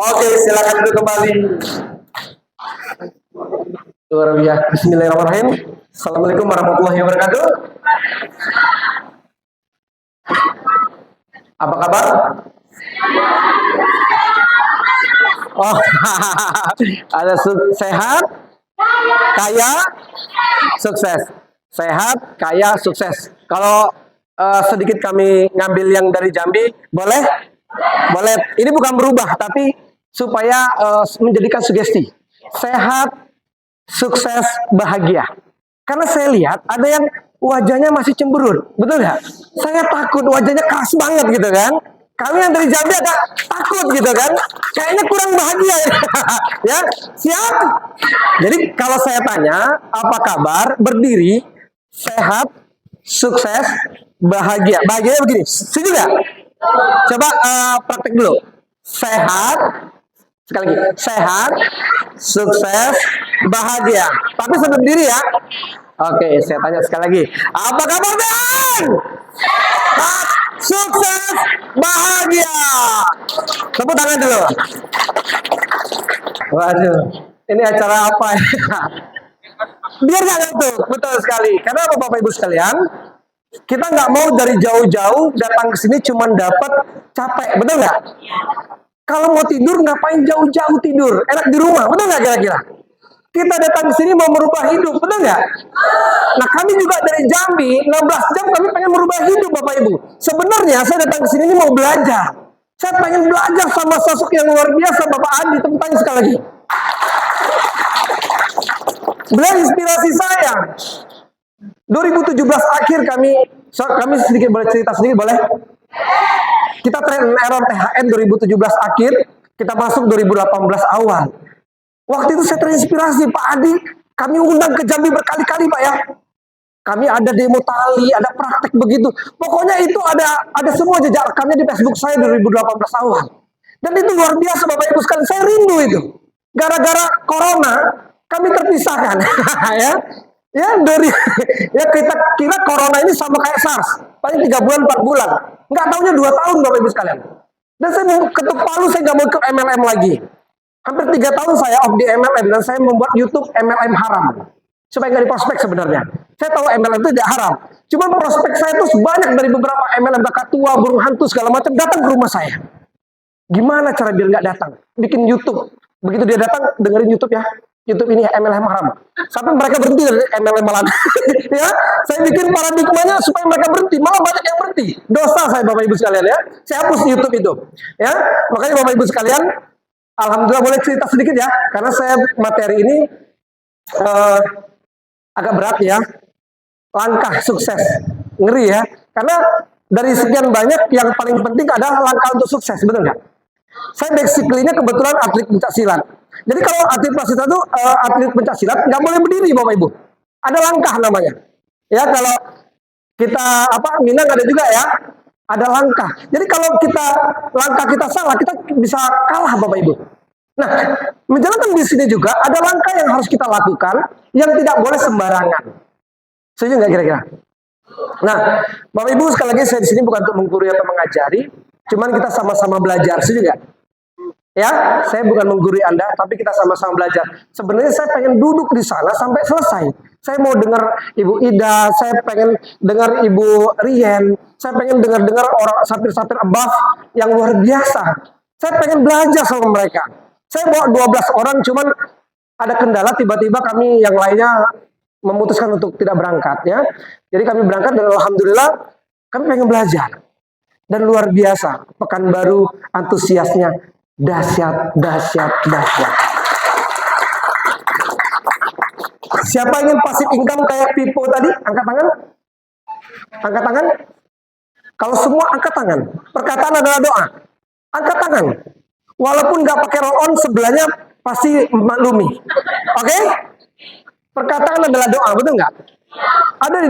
Oke, silakan duduk kembali. Luar biasa. Bismillahirrahmanirrahim. Assalamualaikum warahmatullahi wabarakatuh. Apa kabar? Oh, ada sehat, kaya, sukses. Sehat, kaya, sukses. Kalau sedikit kami ngambil yang dari Jambi, boleh? Boleh. Ini bukan berubah, tapi supaya menjadikan sugesti. Sehat, sukses, bahagia. Karena saya lihat ada yang wajahnya masih cemberut, betul nggak? Saya takut wajahnya keras banget gitu kan. Kami yang dari Jambi agak takut gitu kan. Kayaknya kurang bahagia ya. Siap? Jadi kalau saya tanya, apa kabar? Berdiri, sehat, sukses, bahagia. Bahagianya begini, setuju nggak? Coba praktek dulu. Sehat, sekali lagi, sehat, sukses, bahagia. Tapi sambil berdiri ya. Oke, saya tanya sekali lagi. Apa kabar, Ben? Sukses, bahagia. Tepuk tangan dulu. Waduh, ini acara apa ya? Biar nggak ngantuk, betul sekali. Karena apa Bapak Ibu sekalian? Kita nggak mau dari jauh-jauh datang ke sini cuma dapat capek, betul nggak? Kalau mau tidur ngapain jauh-jauh tidur? Enak di rumah, betul nggak kira-kira? Kita datang ke sini mau merubah hidup, betul nggak? Nah kami juga dari Jambi, 16 jam kami pengen merubah hidup Bapak Ibu. Sebenarnya saya datang ke sini ini mau belajar. Saya pengen belajar sama sosok yang luar biasa Bapak Adi, tepuk tangan sekali lagi. Beliau inspirasi saya. 2017 akhir kami sedikit boleh cerita sedikit boleh? Kita tren error THN 2017 akhir, kita masuk 2018 awal. Waktu itu saya terinspirasi Pak Adi, kami undang ke Jambi berkali-kali Pak ya. Kami ada demo tali, ada praktek begitu. Pokoknya itu ada semua jejak rekamnya di Facebook saya 2018 awal. Dan itu luar biasa Bapak Ibu sekalian, saya rindu itu. Gara-gara corona kami terpisahkan ya. Ya kita kira corona ini sama kayak SARS, paling 3 bulan 4 bulan. Nggak tahunya 2 tahun Bapak Ibu sekalian. Dan saya mau ketuk palu, saya nggak mau ikut MLM lagi. Hampir 3 tahun saya off di MLM dan saya membuat YouTube MLM haram. Supaya nggak diprospek sebenarnya. Saya tahu MLM itu tidak haram. Cuma prospek saya itu banyak dari beberapa MLM kakak tua, burung hantu segala macam datang ke rumah saya. Gimana cara biar nggak datang? Bikin YouTube. Begitu dia datang, dengerin YouTube ya. YouTube ini MLM haram. Sampai mereka berhenti dari MLM malam. Ya, saya bikin paradigmanya supaya mereka berhenti. Malah banyak yang berhenti. Dosa saya Bapak Ibu sekalian ya. Saya hapus YouTube itu. Ya, makanya Bapak Ibu sekalian, alhamdulillah boleh cerita sedikit ya. Karena saya materi ini agak berat ya. Langkah sukses. Ngeri ya. Karena dari sekian banyak yang paling penting adalah langkah untuk sukses. Betul nggak? Saya basically-nya kebetulan atlet pencaksilat. Jadi kalau atlet pencaksilat itu atlet pencaksilat nggak boleh berdiri Bapak Ibu. Ada langkah namanya. Ya kalau kita Minang ada juga ya. Ada langkah. Jadi kalau langkah kita salah, kita bisa kalah Bapak Ibu. Nah, menjalankan di sini juga ada langkah yang harus kita lakukan yang tidak boleh sembarangan. Setuju nggak kira-kira? Nah, Bapak Ibu sekali lagi saya di sini bukan untuk menggurui atau mengajari, cuman kita sama-sama belajar, setuju nggak? Ya, saya bukan menggurui Anda, tapi kita sama-sama belajar. Sebenarnya saya pengen duduk di sana sampai selesai. Saya mau dengar Ibu Ida, saya pengen dengar Ibu Rien, saya pengen dengar orang sapir-sapir above yang luar biasa. Saya pengen belajar sama mereka. Saya bawa 12 orang, cuman ada kendala tiba-tiba kami yang lainnya memutuskan untuk tidak berangkat ya. Jadi kami berangkat dan alhamdulillah kami pengen belajar. Dan luar biasa, Pekanbaru antusiasnya dahsyat. Siapa ingin pasif income kayak Pipo tadi? Angkat tangan. Angkat tangan. Kalau semua angkat tangan. Perkataan adalah doa. Angkat tangan. Walaupun nggak pakai roll on, sebelahnya pasti maklumi. Oke? Perkataan adalah doa, betul nggak? Ada di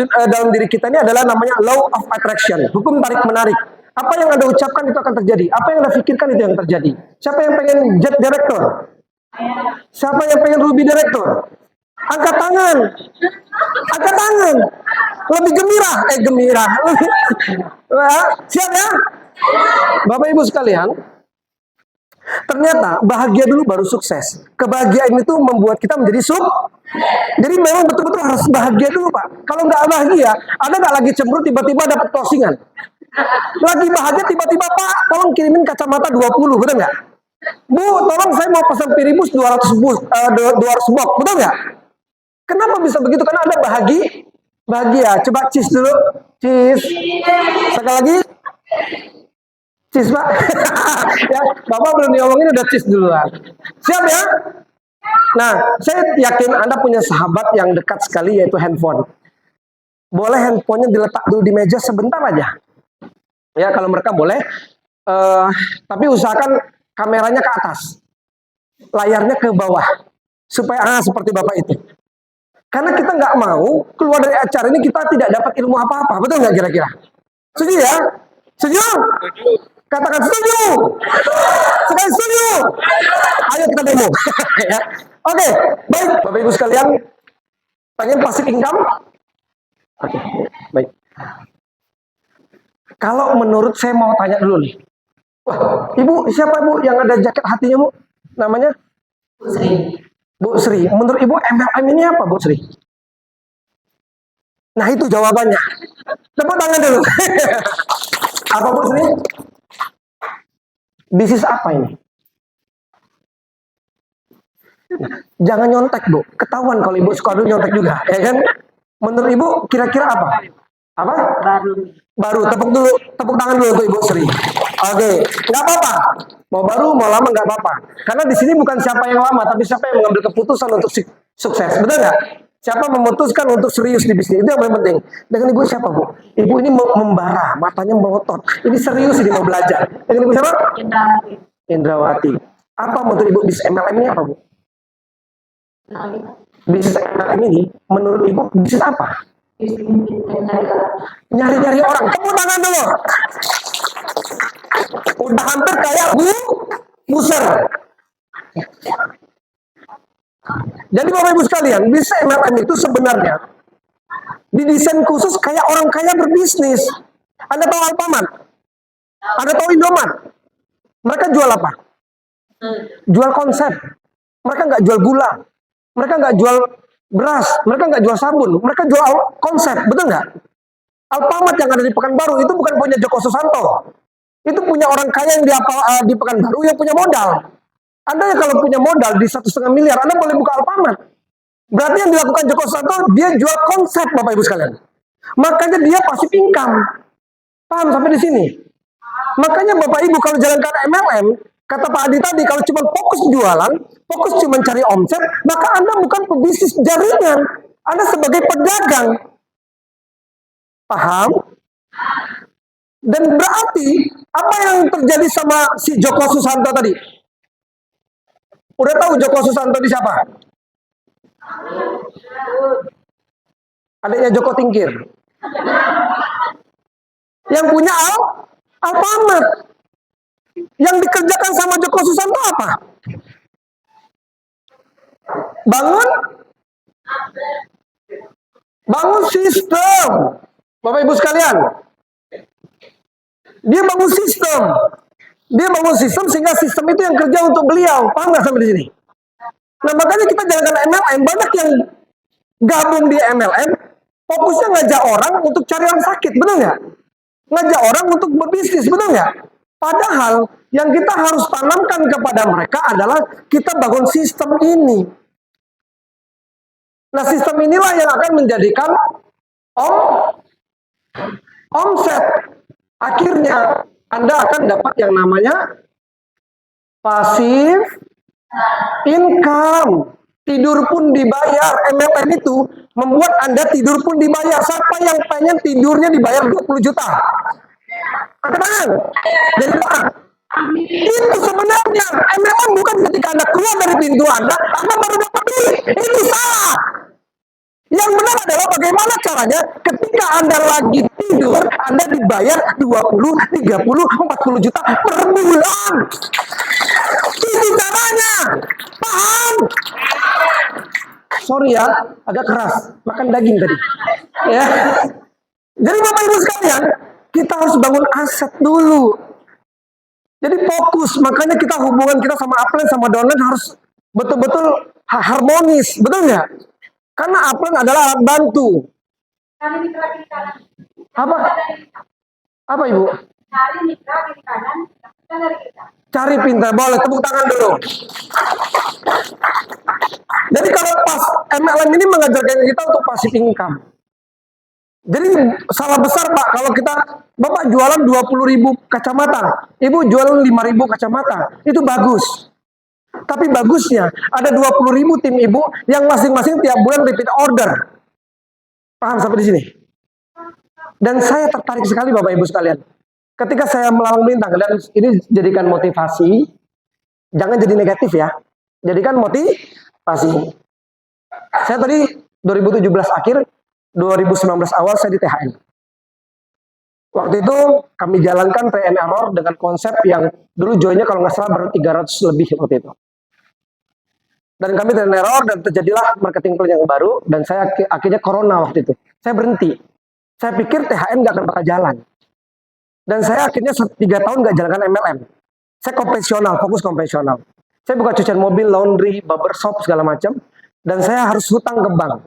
dalam diri kita ini adalah namanya law of attraction, hukum tarik menarik. Apa yang Anda ucapkan itu akan terjadi. Apa yang Anda pikirkan itu yang terjadi. Siapa yang pengen jet director? Siapa yang pengen Ruby director? Angkat tangan. Angkat tangan. Lebih gembira. Siap ya? Bapak Ibu sekalian, Ternyata bahagia dulu baru sukses. Kebahagiaan itu membuat kita menjadi Jadi memang betul-betul harus bahagia dulu, Pak. Kalau nggak bahagia, ada nggak lagi cemberut tiba-tiba dapat closingan? Lagi bahagia tiba-tiba, Pak, tolong kirimin kacamata 20, betul nggak? Bu, tolong saya mau pesan piribus 200 box, betul nggak? Kenapa bisa begitu? Karena ada bahagia. Coba cheese dulu, cheese. Sekali lagi, cheese, Pak. Ya, Bapak belum diomongin udah cheese duluan. Siap ya? Nah, saya yakin Anda punya sahabat yang dekat sekali yaitu handphone. Boleh handphonenya diletak dulu di meja sebentar aja. Ya, kalau mereka boleh. Tapi usahakan kameranya ke atas. Layarnya ke bawah. Supaya seperti Bapak itu. Karena kita nggak mau keluar dari acara ini kita tidak dapat ilmu apa-apa. Betul nggak kira-kira? Setuju ya? Setuju? Katakan setuju. Sekali setuju. Ayo kita demo. Ya. Oke, baik Bapak Ibu sekalian. Pengen passive income? Oke, baik. Kalau menurut saya mau tanya dulu nih. Wah, Ibu siapa Bu yang ada jaket hatinya Bu? Namanya? Bu Sri. Bu Sri. Menurut Ibu MLM ini apa Bu Sri? Nah itu jawabannya. Tepuk tangan dulu. Apa Bu Sri? Bisnis apa ini? Nah, jangan nyontek Bu. Ketahuan kalau Ibu suka dulu nyontek juga, ya kan? Menurut Ibu kira-kira apa? Apa? Baru. Tepuk tangan dulu untuk Ibu Sri. Oke, nggak apa-apa. Mau baru, mau lama nggak apa-apa. Karena di sini bukan siapa yang lama, tapi siapa yang mengambil keputusan untuk sukses. Betul nggak? Siapa memutuskan untuk serius di bisnis, itu yang paling penting. Dengan Ibu siapa Bu? Ibu ini membara, matanya melotot. Ini serius, ini mau belajar. Dengan Ibu siapa? Indrawati. Apa menurut Ibu bisnis MLM ini apa Bu? Bisnis MLM ini menurut Ibu bisnis apa? Nyari-nyari orang. Tepuk tangan dulu. Udah hampir kayak buser. Jadi Bapak Ibu sekalian, bisnis MLM itu sebenarnya didesain khusus kayak orang kaya berbisnis. Anda tahu Alfamart? Anda tahu Indomaret? Mereka jual apa? Jual konsep. Mereka nggak jual gula. Mereka nggak jual beras. Mereka nggak jual sabun. Mereka jual konsep. Betul nggak? Alfamart yang ada di Pekanbaru itu bukan punya Joko Susanto. Itu punya orang kaya yang di Pekanbaru yang punya modal. Anda yang kalau punya modal di 1,5 miliar, Anda boleh buka Alfamart. Berarti yang dilakukan Joko Susanto, dia jual konsep Bapak Ibu sekalian. Makanya dia pasif income. Paham sampai di sini? Makanya Bapak Ibu kalau jalankan MLM, kata Pak Adi tadi, kalau cuma fokus jualan, fokus cuma cari omset, maka Anda bukan pebisnis jaringan. Anda sebagai pedagang. Paham? Dan berarti, apa yang terjadi sama si Joko Susanto tadi? Udah tahu Joko Susanto di siapa? Adiknya Joko Tingkir. Yang punya Alfamart. Yang dikerjakan sama Joko Susanto apa? Bangun sistem. Bapak Ibu sekalian. Dia bangun sistem. Dia bangun sistem sehingga sistem itu yang kerja untuk beliau. Paham nggak sampai di sini? Nah makanya kita jalankan MLM. Banyak yang gabung di MLM. Fokusnya ngajak orang untuk cari yang sakit. Benar nggak? Ngajak orang untuk berbisnis. Benar nggak? Padahal yang kita harus tanamkan kepada mereka adalah kita bangun sistem ini. Nah sistem inilah yang akan menjadikan omset. Akhirnya Anda akan dapat yang namanya passive income. Tidur pun dibayar. MLM itu membuat Anda tidur pun dibayar. Siapa yang pengen tidurnya dibayar 20 juta? Angkat tangan. Jadi doa. Itu sebenarnya MLM bukan ketika Anda keluar dari pintu Anda baru dapat duit. Itu salah. Yang benar adalah bagaimana caranya ketika Anda lagi tidur, Anda dibayar 20, 30, 40 juta per bulan. Itu caranya. Paham? Sorry ya, agak keras. Makan daging tadi. Ya. Jadi Bapak Ibu sekalian, kita harus bangun aset dulu. Jadi fokus, makanya kita hubungan kita sama upline sama downline harus betul-betul harmonis, betul nggak? Karena upline adalah alat bantu. Cari mitra kiri kanan. Apa? Apa Ibu? Cari mitra kiri kanan, kita dari kita. Cari pintar, boleh tepuk tangan dulu. Jadi kalau pas MLM ini mengajarkan kita untuk passive income. Jadi salah besar Pak kalau kita Bapak jualan 20.000 kacamata, Ibu jualan 5.000 kacamata, itu bagus. Tapi bagusnya ada 20.000 tim Ibu yang masing-masing tiap bulan repeat order. Paham sampai di sini? Dan saya tertarik sekali Bapak Ibu sekalian. Ketika saya melalang melintang, dan ini jadikan motivasi, jangan jadi negatif ya. Jadikan motivasi. Saya tadi 2017 akhir, 2019 awal saya di THN. Waktu itu kami jalankan try and error dengan konsep yang dulu joinnya kalau nggak salah baru 300 lebih waktu itu. Dan kami try and error dan terjadilah marketing plan yang baru dan saya akhirnya corona waktu itu. Saya berhenti. Saya pikir THN nggak akan bakal jalan. Dan saya akhirnya 3 tahun nggak jalankan MLM. Saya konvensional, fokus konvensional. Saya buka cucian mobil, laundry, barbershop, segala macam. Dan saya harus hutang ke bank.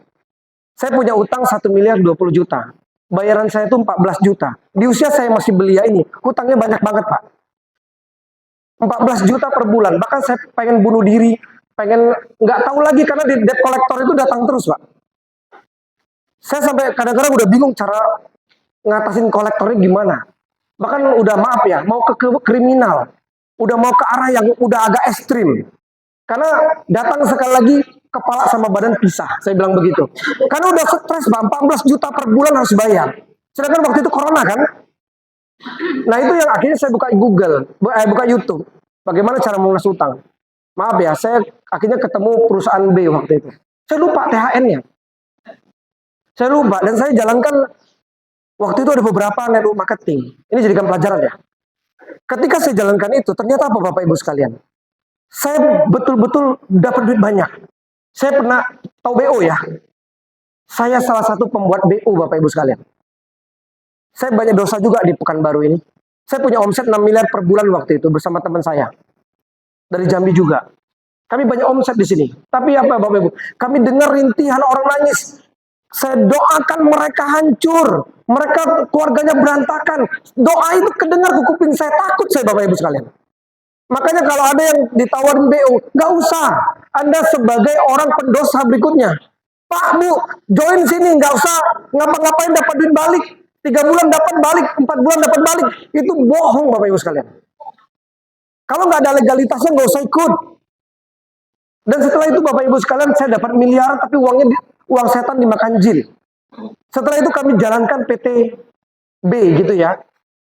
Saya punya utang 1 miliar 20 juta. Bayaran saya itu 14 juta. Di usia saya masih belia ini, hutangnya banyak banget Pak. 14 juta per bulan. Bahkan saya pengen bunuh diri, pengen nggak tahu lagi karena di debt collector itu datang terus Pak. Saya sampai kadang-kadang udah bingung cara ngatasin kolektornya gimana. Bahkan udah maaf ya, mau ke kriminal. Udah mau ke arah yang udah agak ekstrim. Karena datang sekali lagi kepala sama badan pisah, saya bilang begitu. Karena udah stres Bang, 14 juta per bulan harus bayar. Sedangkan waktu itu corona kan. Nah itu yang akhirnya saya buka Google, buka YouTube. Bagaimana cara menguras utang. Maaf ya, saya akhirnya ketemu perusahaan B waktu itu. Saya lupa THN-nya. Saya lupa, dan saya jalankan, waktu itu ada beberapa network marketing. Ini jadikan pelajaran ya. Ketika saya jalankan itu, ternyata apa Bapak Ibu sekalian? Saya betul-betul dapat duit banyak. Saya pernah tahu BO ya. Saya salah satu pembuat BO Bapak Ibu sekalian. Saya banyak dosa juga di Pekanbaru ini. Saya punya omset 6 miliar per bulan waktu itu bersama teman saya. Dari Jambi juga. Kami banyak omset di sini. Tapi apa Bapak Ibu? Kami dengar rintihan orang nangis. Saya doakan mereka hancur. Mereka keluarganya berantakan. Doa itu kedengar ke kuping saya, takut saya Bapak Ibu sekalian. Makanya kalau ada yang ditawarin BO, nggak usah. Anda sebagai orang pendosa berikutnya. Pak, Bu, join sini, nggak usah ngapa-ngapain dapat duit balik. 3 bulan dapat balik, 4 bulan dapat balik. Itu bohong Bapak Ibu sekalian. Kalau nggak ada legalitasnya nggak usah ikut. Dan setelah itu Bapak Ibu sekalian saya dapat miliaran tapi uangnya uang setan dimakan jin. Setelah itu kami jalankan PT B gitu ya.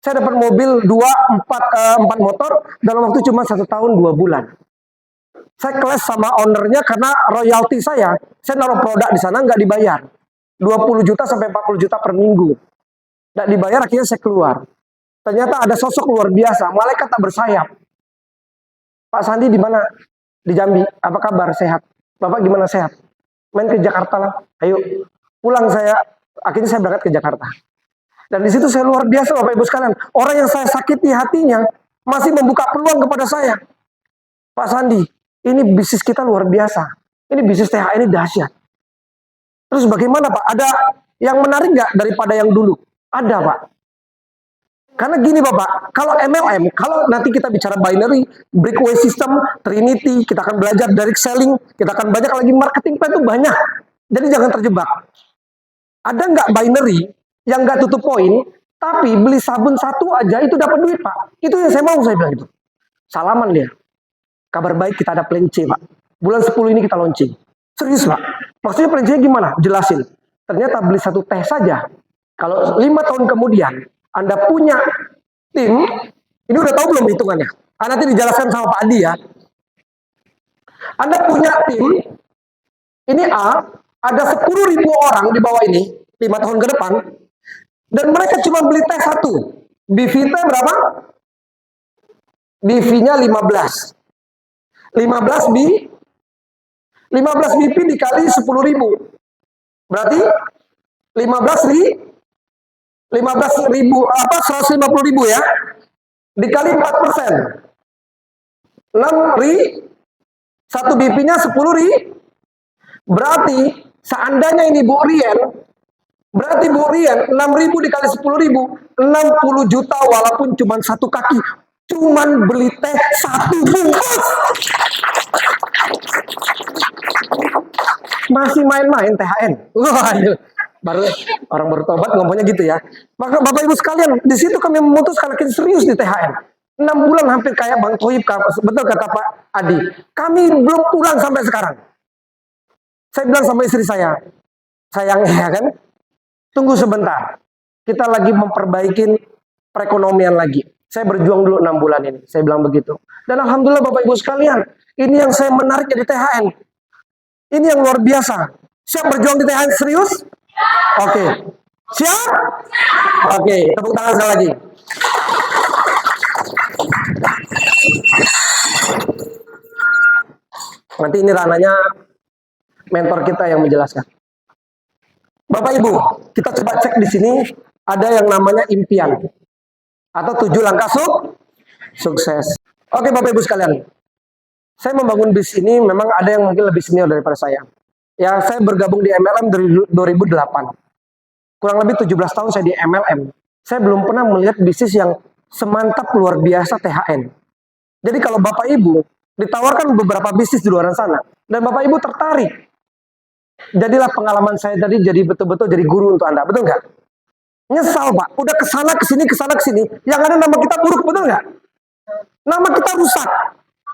Saya dapat mobil 4 motor dalam waktu cuma 1 tahun 2 bulan. Saya kelas sama ownernya karena royalti saya naruh produk di sana nggak dibayar. 20 juta sampai 40 juta per minggu. Nggak dibayar akhirnya saya keluar. Ternyata ada sosok luar biasa, malaikat tak bersayap. Pak Sandi di mana? Di Jambi. Apa kabar? Sehat. Bapak gimana sehat? Main ke Jakarta lah. Ayo. Pulang saya. Akhirnya saya berangkat ke Jakarta. Dan di situ saya luar biasa Bapak Ibu sekalian. Orang yang saya sakiti hatinya masih membuka peluang kepada saya. Pak Sandi, ini bisnis kita luar biasa. Ini bisnis THN ini dahsyat. Terus bagaimana Pak? Ada yang menarik nggak daripada yang dulu? Ada Pak. Karena gini Bapak, kalau MLM, kalau nanti kita bicara binary, breakaway system, Trinity, kita akan belajar direct selling, kita akan banyak lagi marketing plan itu banyak. Jadi jangan terjebak. Ada nggak binary yang nggak tutup poin, tapi beli sabun 1 aja itu dapat duit Pak. Itu yang saya mau, saya bilang itu. Salaman dia. Kabar baik kita ada plan C Pak. Bulan 10 ini kita launching. Serius Pak. Maksudnya plan C gimana? Jelasin. Ternyata beli 1 teh saja. Kalau 5 tahun kemudian Anda punya tim, ini udah tahu belum hitungannya? Nanti dijelaskan sama Pak Adi ya. Anda punya tim, ini A, ada 10.000 orang di bawah ini, 5 tahun ke depan, dan mereka cuma beli teh 1. BV-nya berapa? BV-nya 15. 15 BP dikali 10.000. Berarti 15.000 150.000 ya. dikali 4%. 1 BP-nya 10.000. Berarti seandainya ini Bu Rien, berarti Bu Rien 6.000 dikali 10.000, 60 juta walaupun cuma 1 kaki. Cuman beli teh 1 bungkus. Masih main-main THN. Waduh, baru orang bertobat ngomongnya gitu ya. Maka Bapak Ibu sekalian, di situ kami memutuskan kita serius di THN. 6 bulan hampir kayak Bang Tohib, betul kata Pak Adi. Kami belum pulang sampai sekarang. Saya bilang sama istri saya, sayangnya ya kan, tunggu sebentar. Kita lagi memperbaikin perekonomian lagi. Saya berjuang dulu 6 bulan ini. Saya bilang begitu. Dan alhamdulillah Bapak Ibu sekalian, ini yang saya menarik dari THN. Ini yang luar biasa. Siap berjuang di THN serius? Oke. Siap? Oke, tepuk tangan sekali lagi. Nanti ini ranahnya mentor kita yang menjelaskan. Bapak Ibu, kita coba cek di sini ada yang namanya impian atau 7 langkah sukses. Oke Bapak Ibu sekalian, saya membangun bis ini memang ada yang mungkin lebih senior daripada saya. Ya, saya bergabung di MLM dari 2008. Kurang lebih 17 tahun saya di MLM. Saya belum pernah melihat bisnis yang semantap luar biasa THN. Jadi kalau Bapak Ibu ditawarkan beberapa bisnis di luar sana dan Bapak Ibu tertarik, jadilah pengalaman saya tadi jadi betul-betul jadi guru untuk Anda, betul nggak? Nyesal Pak, udah kesana kesini, yang ada nama kita buruk, betul nggak? Nama kita rusak.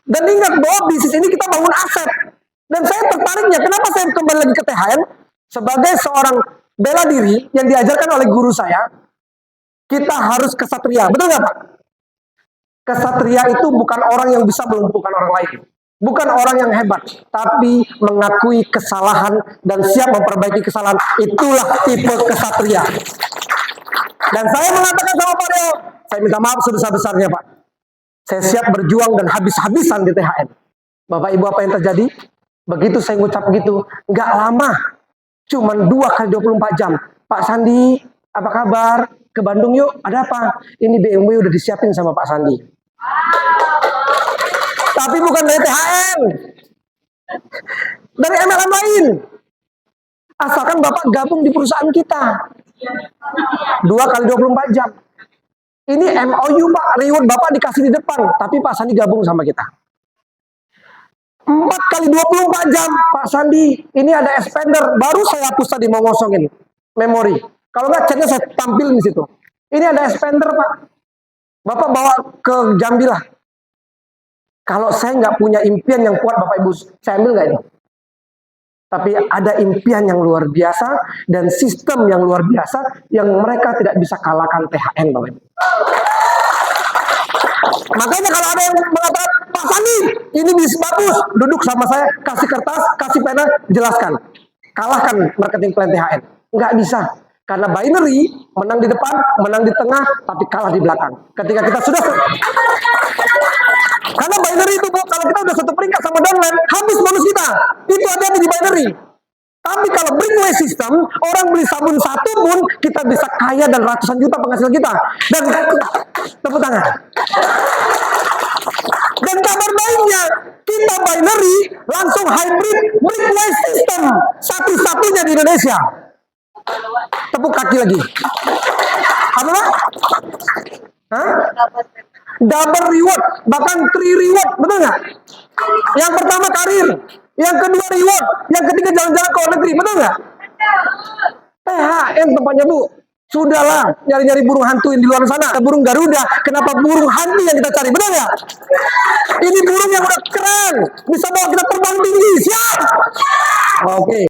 Dan ingat bahwa bisnis ini kita bangun aset. Dan saya tertariknya, kenapa saya kembali lagi ke THN? Sebagai seorang bela diri yang diajarkan oleh guru saya, kita harus kesatria, betul nggak Pak? Kesatria itu bukan orang yang bisa melumpuhkan orang lain. Bukan orang yang hebat, tapi mengakui kesalahan dan siap memperbaiki kesalahan. Itulah tipe kesatria. Dan saya mengatakan sama Pak Deo, saya minta maaf sebesar-besarnya Pak. Saya siap berjuang dan habis-habisan di THN. Bapak Ibu, apa yang terjadi? Begitu saya ngucap begitu, nggak lama, cuman 2 kali 24 jam. Pak Sandi, apa kabar? Ke Bandung yuk, ada apa? Ini BMW udah disiapin sama Pak Sandi. Tapi bukan dari THN, dari MLM lain. Asalkan Bapak gabung di perusahaan kita. 2 kali 24 jam. Ini MOU Pak, reward Bapak dikasih di depan, tapi Pak Sandi gabung sama kita. 4 kali 24 jam, Pak Sandi, ini ada expander, baru saya hapus tadi mau ngosongin memori. Kalau nggak chatnya saya tampil di situ. Ini ada expander Pak, Bapak bawa ke Jambi lah. Kalau saya nggak punya impian yang kuat Bapak Ibu, saya ambil nggak itu? Tapi ada impian yang luar biasa dan sistem yang luar biasa yang mereka tidak bisa kalahkan THN Bapak Ibu. Makanya kalau ada yang mengatakan, Pak Sandi, ini bisnis bagus, duduk sama saya, kasih kertas, kasih pena, jelaskan. Kalahkan marketing plan THN. Nggak bisa. Karena binary, menang di depan, menang di tengah, tapi kalah di belakang. Ketika kita sudah... Karena binary itu, Bu, kalau kita udah satu peringkat sama downline, habis bonus kita. Itu ada di binary. Tapi kalau bringway system, orang beli sabun 1 pun, kita bisa kaya dan ratusan juta penghasilan kita. Dan tepuk tangan. Dan kabar baiknya, kita binary langsung hybrid bringway system. Satu-satunya di Indonesia. Tepuk kaki lagi. Apa? Hah? Double reward, bahkan 3 reward, betul nggak? Yang pertama karir, yang kedua reward, yang ketiga jalan-jalan ke luar negeri, betul nggak? THN tempatnya Bu. Sudahlah, nyari-nyari burung hantu yang di luar sana. Burung Garuda, kenapa burung hantu yang kita cari, betul nggak? Ini burung yang udah keren, bisa bawa kita terbang tinggi, siap? Oke.